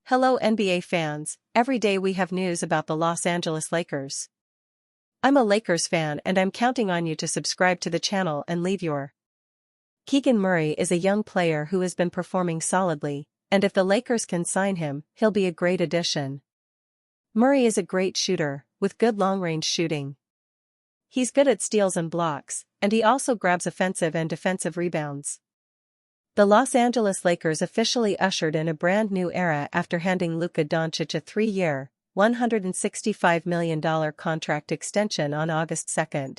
Hello NBA fans, every day we have news about the Los Angeles Lakers. I'm a Lakers fan and I'm counting on you to subscribe to the channel and leave your. Keegan Murray is a young player who has been performing solidly, and if the Lakers can sign him, he'll be a great addition. Murray is a great shooter, with good long-range shooting. He's good at steals and blocks, and he also grabs offensive and defensive rebounds. The Los Angeles Lakers officially ushered in a brand new era after handing Luka Doncic a 3-year, $165 million contract extension on August 2.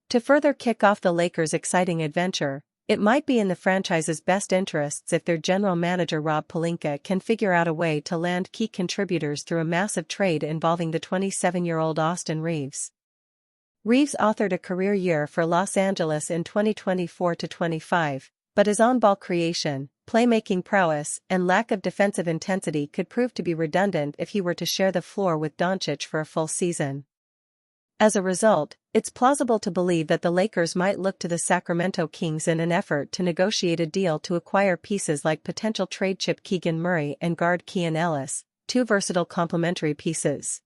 To further kick off the Lakers' exciting adventure, it might be in the franchise's best interests if their general manager Rob Pelinka can figure out a way to land key contributors through a massive trade involving the 27-year-old Austin Reaves. Reaves authored a career year for Los Angeles in 2024-25. But his on-ball creation, playmaking prowess, and lack of defensive intensity could prove to be redundant if he were to share the floor with Doncic for a full season. As a result, it's plausible to believe that the Lakers might look to the Sacramento Kings in an effort to negotiate a deal to acquire pieces like potential trade chip Keegan Murray and guard Keon Ellis, two versatile complementary pieces.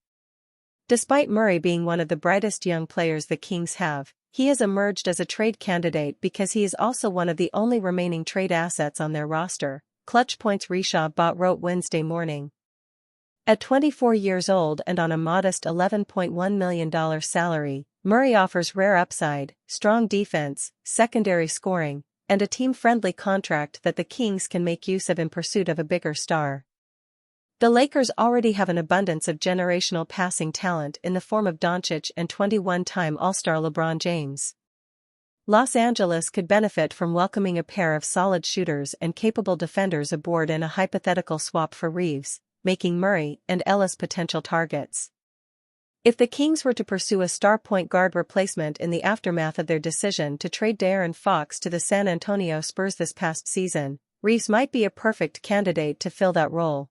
Despite Murray being one of the brightest young players the Kings have, he has emerged as a trade candidate because he is also one of the only remaining trade assets on their roster, Clutch Points Risha Bott wrote Wednesday morning. At 24 years old and on a modest $11.1 million salary, Murray offers rare upside, strong defense, secondary scoring, and a team-friendly contract that the Kings can make use of in pursuit of a bigger star. The Lakers already have an abundance of generational passing talent in the form of Doncic and 21-time All-Star LeBron James. Los Angeles could benefit from welcoming a pair of solid shooters and capable defenders aboard in a hypothetical swap for Reaves, making Murray and Ellis potential targets. If the Kings were to pursue a star point guard replacement in the aftermath of their decision to trade De'Aaron Fox to the San Antonio Spurs this past season, Reaves might be a perfect candidate to fill that role.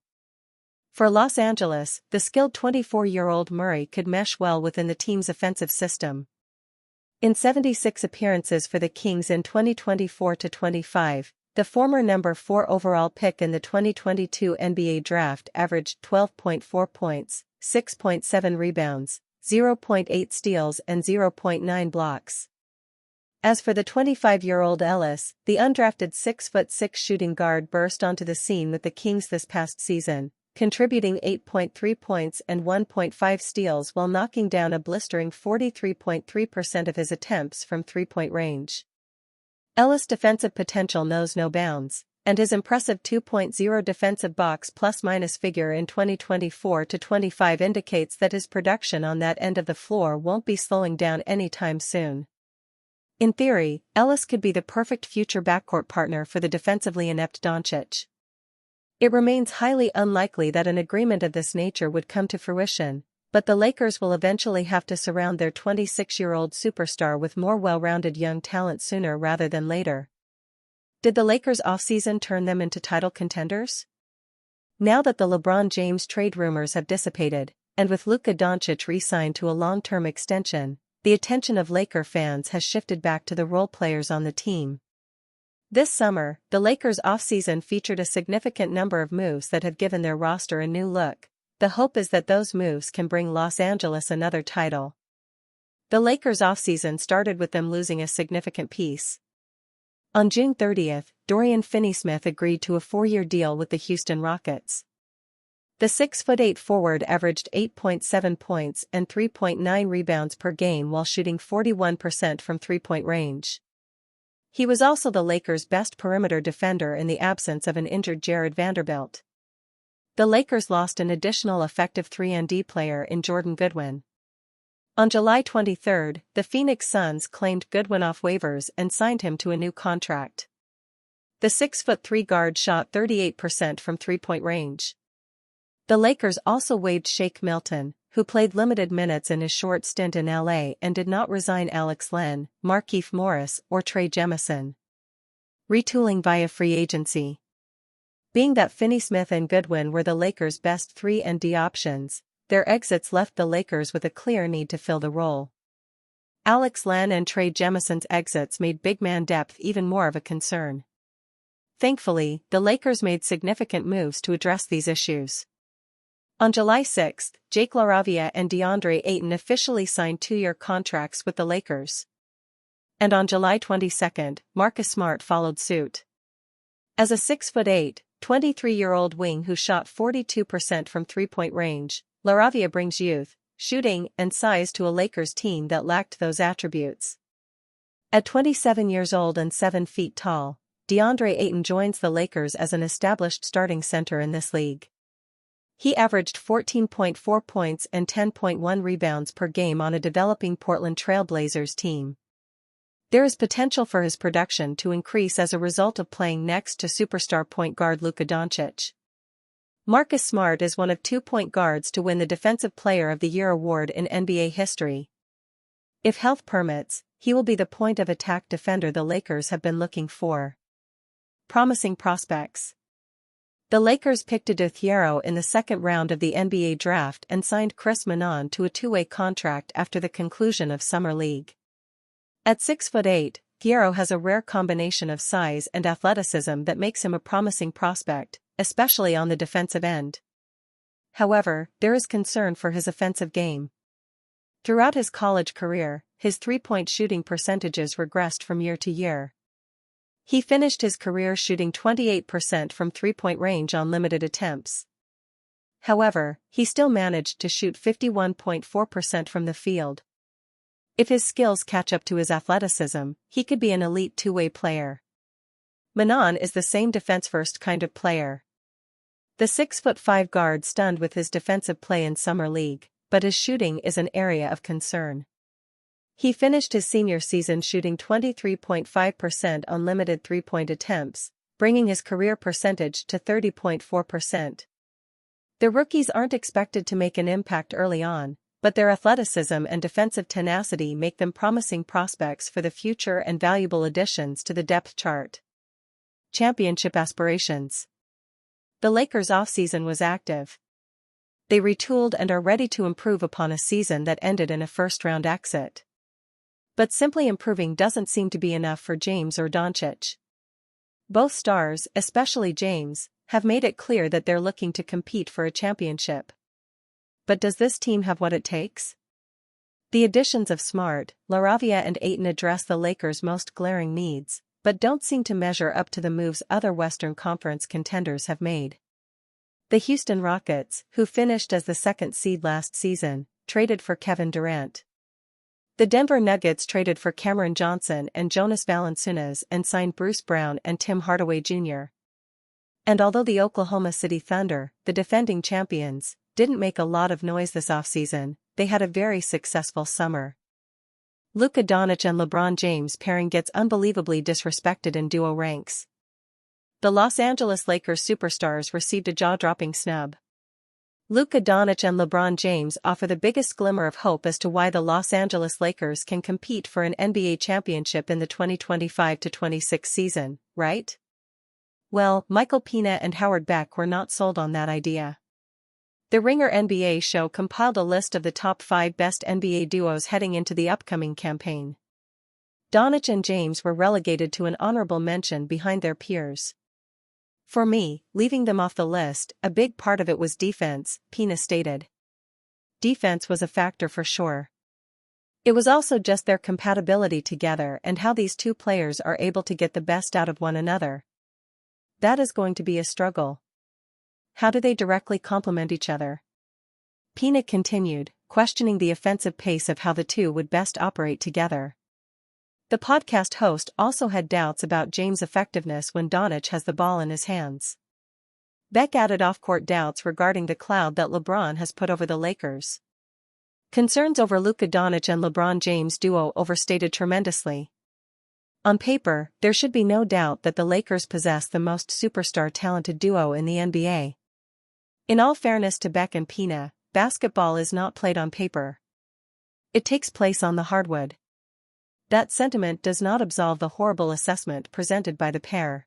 For Los Angeles, the skilled 24-year-old Murray could mesh well within the team's offensive system. In 76 appearances for the Kings in 2024-25, the former number 4 overall pick in the 2022 NBA Draft averaged 12.4 points, 6.7 rebounds, 0.8 steals and 0.9 blocks. As for the 25-year-old Ellis, the undrafted 6'6" shooting guard burst onto the scene with the Kings this past season, contributing 8.3 points and 1.5 steals while knocking down a blistering 43.3% of his attempts from three-point range. Ellis' defensive potential knows no bounds, and his impressive 2.0 defensive box plus-minus figure in 2024-25 indicates that his production on that end of the floor won't be slowing down anytime soon. In theory, Ellis could be the perfect future backcourt partner for the defensively inept Doncic. It remains highly unlikely that an agreement of this nature would come to fruition, but the Lakers will eventually have to surround their 26-year-old superstar with more well-rounded young talent sooner rather than later. Did the Lakers' offseason turn them into title contenders? Now that the LeBron James trade rumors have dissipated, and with Luka Doncic re-signed to a long-term extension, the attention of Laker fans has shifted back to the role players on the team. This summer, the Lakers' offseason featured a significant number of moves that have given their roster a new look. The hope is that those moves can bring Los Angeles another title. The Lakers' offseason started with them losing a significant piece. On June 30, Dorian Finney-Smith agreed to a 4-year deal with the Houston Rockets. The 6'8" forward averaged 8.7 points and 3.9 rebounds per game while shooting 41% from three-point range. He was also the Lakers' best perimeter defender in the absence of an injured Jared Vanderbilt. The Lakers lost an additional effective 3-and-D player in Jordan Goodwin. On July 23, the Phoenix Suns claimed Goodwin off waivers and signed him to a new contract. The 6'3" guard shot 38% from three-point range. The Lakers also waived Shake Milton, who played limited minutes in his short stint in LA and did not resign Alex Len, Markieff Morris or Trey Jemison. Retooling via free agency. Being that Finney-Smith and Goodwin were the Lakers' best 3-and-D options, their exits left the Lakers with a clear need to fill the role. Alex Len and Trey Jemison's exits made big man depth even more of a concern. Thankfully, the Lakers made significant moves to address these issues. On July 6, Jake LaRavia and DeAndre Ayton officially signed 2-year contracts with the Lakers. And on July 22, Marcus Smart followed suit. As a 6'8", 23-year-old wing who shot 42% from three-point range, LaRavia brings youth, shooting, and size to a Lakers team that lacked those attributes. At 27 years old and 7 feet tall, DeAndre Ayton joins the Lakers as an established starting center in this league. He averaged 14.4 points and 10.1 rebounds per game on a developing Portland Trail Blazers team. There is potential for his production to increase as a result of playing next to superstar point guard Luka Doncic. Marcus Smart is one of 2 point guards to win the Defensive Player of the Year award in NBA history. If health permits, he will be the point of attack defender the Lakers have been looking for. Promising prospects. The Lakers picked Adou Thiero in the second round of the NBA draft and signed Chris Manon to a 2-way contract after the conclusion of Summer League. At 6'8", Thiero has a rare combination of size and athleticism that makes him a promising prospect, especially on the defensive end. However, there is concern for his offensive game. Throughout his college career, his three-point shooting percentages regressed from year to year. He finished his career shooting 28% from three-point range on limited attempts. However, he still managed to shoot 51.4% from the field. If his skills catch up to his athleticism, he could be an elite 2-way player. Manon is the same defense-first kind of player. The 6'5" guard stunned with his defensive play in Summer League, but his shooting is an area of concern. He finished his senior season shooting 23.5% on limited three-point attempts, bringing his career percentage to 30.4%. The rookies aren't expected to make an impact early on, but their athleticism and defensive tenacity make them promising prospects for the future and valuable additions to the depth chart. Championship aspirations. The Lakers' offseason was active. They retooled and are ready to improve upon a season that ended in a first-round exit. But simply improving doesn't seem to be enough for James or Doncic. Both stars, especially James, have made it clear that they're looking to compete for a championship. But does this team have what it takes? The additions of Smart, LaRavia and Ayton address the Lakers' most glaring needs, but don't seem to measure up to the moves other Western Conference contenders have made. The Houston Rockets, who finished as the second seed last season, traded for Kevin Durant. The Denver Nuggets traded for Cameron Johnson and Jonas Valanciunas and signed Bruce Brown and Tim Hardaway Jr. And although the Oklahoma City Thunder, the defending champions, didn't make a lot of noise this offseason, they had a very successful summer. Luka Doncic and LeBron James pairing gets unbelievably disrespected in duo ranks. The Los Angeles Lakers superstars received a jaw-dropping snub. Luka Doncic and LeBron James offer the biggest glimmer of hope as to why the Los Angeles Lakers can compete for an NBA championship in the 2025-26 season, right? Well, Michael Pina and Howard Beck were not sold on that idea. The Ringer NBA show compiled a list of the top 5 best NBA duos heading into the upcoming campaign. Doncic and James were relegated to an honorable mention behind their peers. For me, leaving them off the list, a big part of it was defense, Pina stated. Defense was a factor for sure. It was also just their compatibility together and how these two players are able to get the best out of one another. That is going to be a struggle. How do they directly complement each other? Pina continued, questioning the offensive pace of how the two would best operate together. The podcast host also had doubts about James' effectiveness when Doncic has the ball in his hands. Beck added off-court doubts regarding the cloud that LeBron has put over the Lakers. Concerns over Luka Doncic and LeBron James duo overstated tremendously. On paper, there should be no doubt that the Lakers possess the most superstar talented duo in the NBA. In all fairness to Beck and Pina, basketball is not played on paper. It takes place on the hardwood. That sentiment does not absolve the horrible assessment presented by the pair.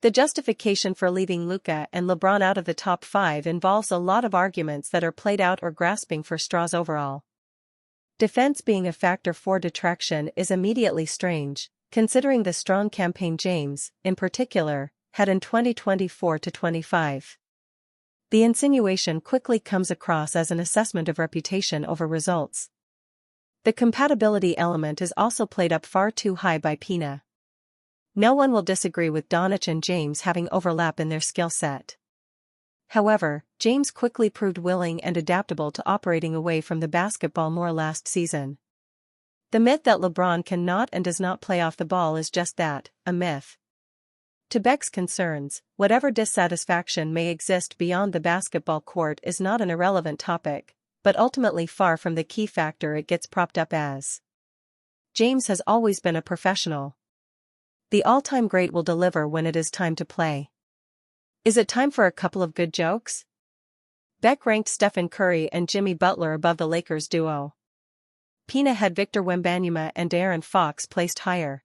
The justification for leaving Luka and LeBron out of the top 5 involves a lot of arguments that are played out or grasping for straws overall. Defense being a factor for detraction is immediately strange, considering the strong campaign James, in particular, had in 2024-25. The insinuation quickly comes across as an assessment of reputation over results. The compatibility element is also played up far too high by Pina. No one will disagree with Doncic and James having overlap in their skill set. However, James quickly proved willing and adaptable to operating away from the basketball more last season. The myth that LeBron cannot and does not play off the ball is just that, a myth. To Beck's concerns, whatever dissatisfaction may exist beyond the basketball court is not an irrelevant topic, but ultimately far from the key factor it gets propped up as. James has always been a professional. The all-time great will deliver when it is time to play. Is it time for a couple of good jokes? Beck ranked Stephen Curry and Jimmy Butler above the Lakers duo. Pina had Victor Wembanyama and De'Aaron Fox placed higher.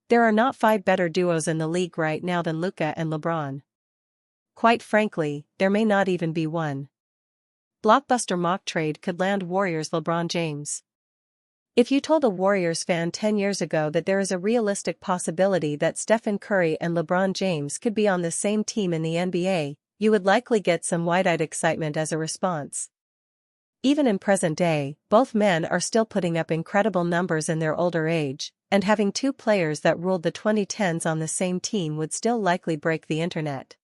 There are not 5 better duos in the league right now than Luka and LeBron. Quite frankly, there may not even be one. Blockbuster mock trade could land Warriors LeBron James. If you told a Warriors fan 10 years ago that there is a realistic possibility that Stephen Curry and LeBron James could be on the same team in the NBA, you would likely get some wide-eyed excitement as a response. Even in present day, both men are still putting up incredible numbers in their older age, and having 2 players that ruled the 2010s on the same team would still likely break the internet.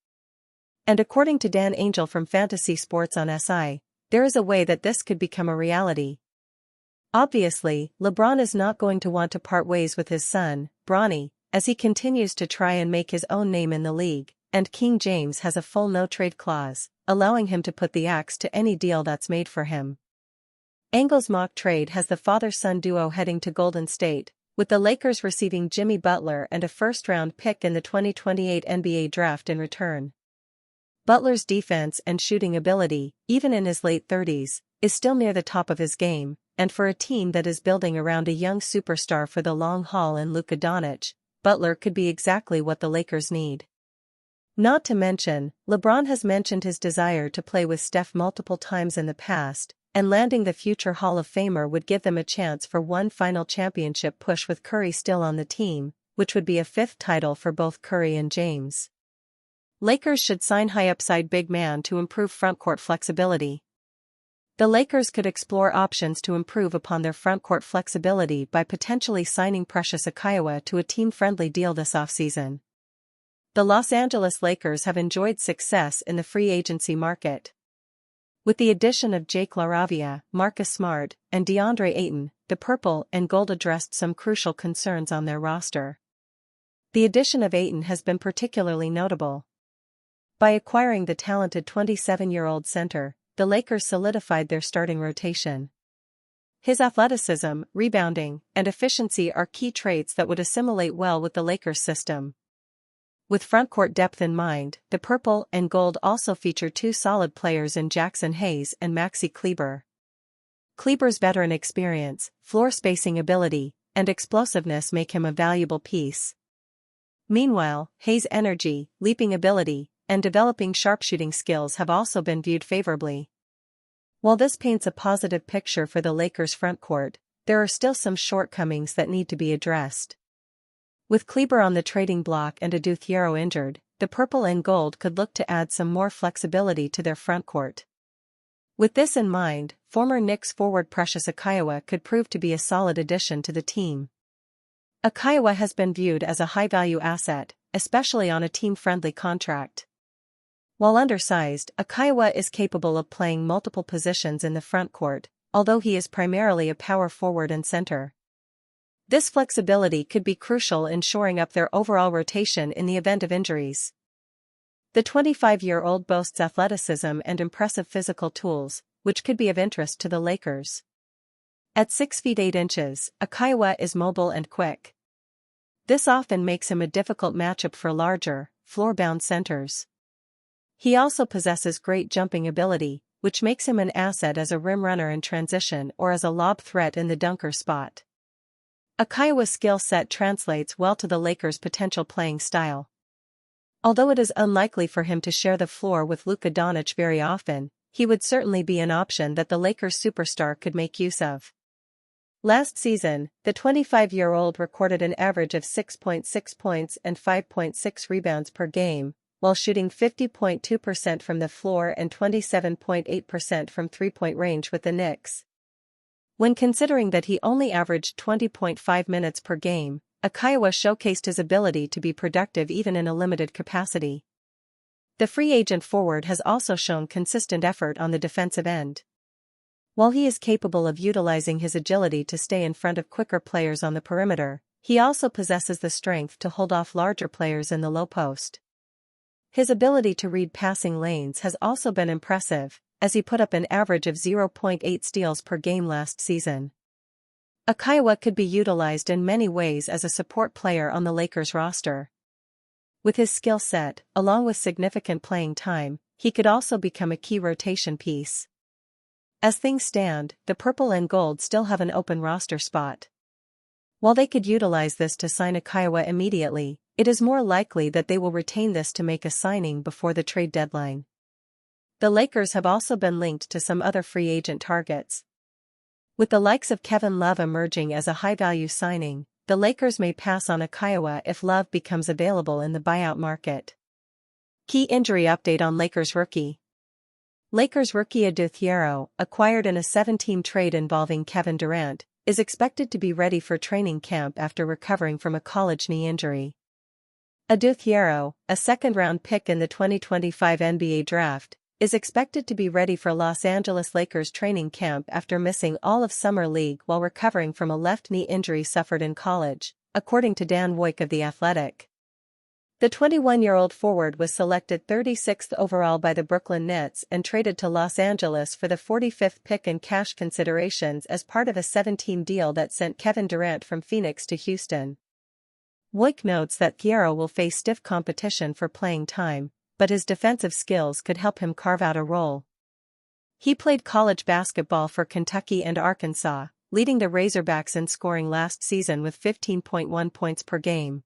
And according to Dan Angel from Fantasy Sports on SI, there is a way that this could become a reality. Obviously, LeBron is not going to want to part ways with his son, Bronny, as he continues to try and make his own name in the league, and King James has a full no-trade clause, allowing him to put the axe to any deal that's made for him. Angle's mock trade has the father-son duo heading to Golden State, with the Lakers receiving Jimmy Butler and a first-round pick in the 2028 NBA draft in return. Butler's defense and shooting ability, even in his late 30s, is still near the top of his game, and for a team that is building around a young superstar for the long haul in Luka Doncic, Butler could be exactly what the Lakers need. Not to mention, LeBron has mentioned his desire to play with Steph multiple times in the past, and landing the future Hall of Famer would give them a chance for one final championship push with Curry still on the team, which would be a 5th title for both Curry and James. Lakers should sign high-upside big man to improve frontcourt flexibility. The Lakers could explore options to improve upon their frontcourt flexibility by potentially signing Precious Achiuwa to a team-friendly deal this offseason. The Los Angeles Lakers have enjoyed success in the free agency market. With the addition of Jake LaRavia, Marcus Smart, and DeAndre Ayton, the purple and gold addressed some crucial concerns on their roster. The addition of Ayton has been particularly notable. By acquiring the talented 27-year-old center, the Lakers solidified their starting rotation. His athleticism, rebounding, and efficiency are key traits that would assimilate well with the Lakers system. With frontcourt depth in mind, the purple and gold also feature 2 solid players in Jackson Hayes and Maxi Kleber. Kleber's veteran experience, floor spacing ability, and explosiveness make him a valuable piece. Meanwhile, Hayes' energy, leaping ability, and developing sharpshooting skills have also been viewed favorably. While this paints a positive picture for the Lakers' frontcourt, there are still some shortcomings that need to be addressed. With Kleber on the trading block and Adou Thiero injured, the purple and gold could look to add some more flexibility to their frontcourt. With this in mind, former Knicks forward Precious Achiuwa could prove to be a solid addition to the team. Achiuwa has been viewed as a high-value asset, especially on a team-friendly contract. While undersized, Achiuwa is capable of playing multiple positions in the frontcourt, although he is primarily a power forward and center. This flexibility could be crucial in shoring up their overall rotation in the event of injuries. The 25-year-old boasts athleticism and impressive physical tools, which could be of interest to the Lakers. At 6 feet 8 inches, Achiuwa is mobile and quick. This often makes him a difficult matchup for larger, floor-bound centers. He also possesses great jumping ability, which makes him an asset as a rim runner in transition or as a lob threat in the dunker spot. Achiuwa's skill set translates well to the Lakers' potential playing style. Although it is unlikely for him to share the floor with Luka Doncic very often, he would certainly be an option that the Lakers superstar could make use of. Last season, the 25-year-old recorded an average of 6.6 points and 5.6 rebounds per game, while shooting 50.2% from the floor and 27.8% from three-point range with the Knicks. When considering that he only averaged 20.5 minutes per game, Kiowa showcased his ability to be productive even in a limited capacity. The free agent forward has also shown consistent effort on the defensive end. While he is capable of utilizing his agility to stay in front of quicker players on the perimeter, he also possesses the strength to hold off larger players in the low post. His ability to read passing lanes has also been impressive, as he put up an average of 0.8 steals per game last season. Kiowa could be utilized in many ways as a support player on the Lakers roster. With his skill set, along with significant playing time, he could also become a key rotation piece. As things stand, the purple and gold still have an open roster spot. While they could utilize this to sign Kiowa immediately, it is more likely that they will retain this to make a signing before the trade deadline. The Lakers have also been linked to some other free agent targets. With the likes of Kevin Love emerging as a high-value signing, the Lakers may pass on Kiowa if Love becomes available in the buyout market. Key injury update on Lakers rookie. Lakers rookie Adou Thiero, acquired in a 7-team trade involving Kevin Durant, is expected to be ready for training camp after recovering from a college knee injury. Adou Thiero, a second-round pick in the 2025 NBA draft, is expected to be ready for Los Angeles Lakers training camp after missing all of summer league while recovering from a left knee injury suffered in college, according to Dan Woik of The Athletic. The 21-year-old forward was selected 36th overall by the Brooklyn Nets and traded to Los Angeles for the 45th pick and cash considerations as part of a 7-team deal that sent Kevin Durant from Phoenix to Houston. Woik notes that Thiero will face stiff competition for playing time, but his defensive skills could help him carve out a role. He played college basketball for Kentucky and Arkansas, leading the Razorbacks in scoring last season with 15.1 points per game.